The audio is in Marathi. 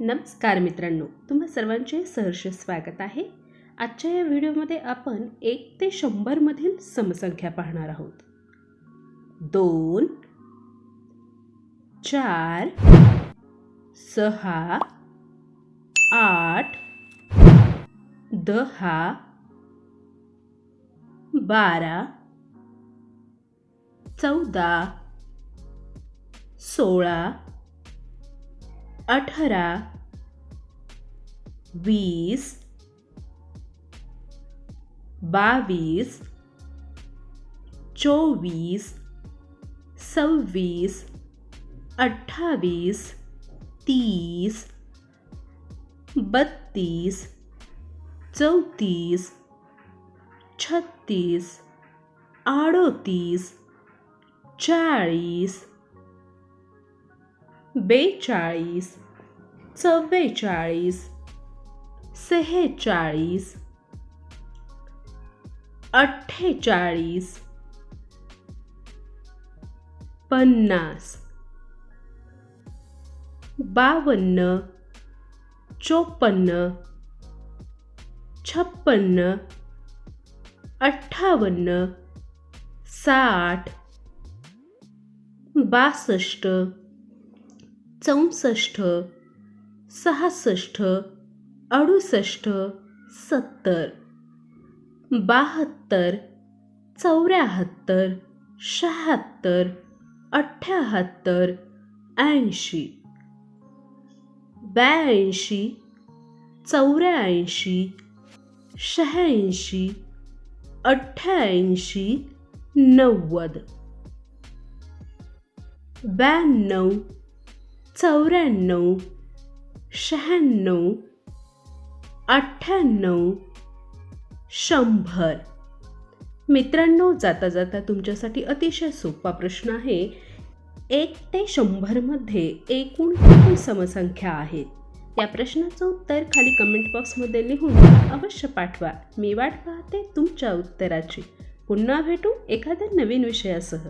नमस्कार मित्रांनो, तुम्हा सर्वांचे सहर्ष स्वागत आहे. आजच्या या व्हिडिओमध्ये आपण 1 ते 100 मधील समसंख्या पाहणार आहोत. 2 4 6 8 10 12 14 16 18 20 22 24 26 28 30 32 34 36 38 40 42 44 46 48 50 52 54 56 58 60 62 64 66 68 70 72 74 76 78 80 82 84 86 88 90 92 94 96 98 100. मित्रांनो, जाता जाता तुमच्यासाठी अतिशय सोपा प्रश्न आहे. 1 ते 100 मध्ये एकूण किती समसंख्या आहेत? या प्रश्नाचं उत्तर खाली कमेंट बॉक्समध्ये लिहून अवश्य पाठवा. मी वाट पाहते तुमच्या उत्तराची. पुन्हा भेटू एखाद्या नवीन विषयासह.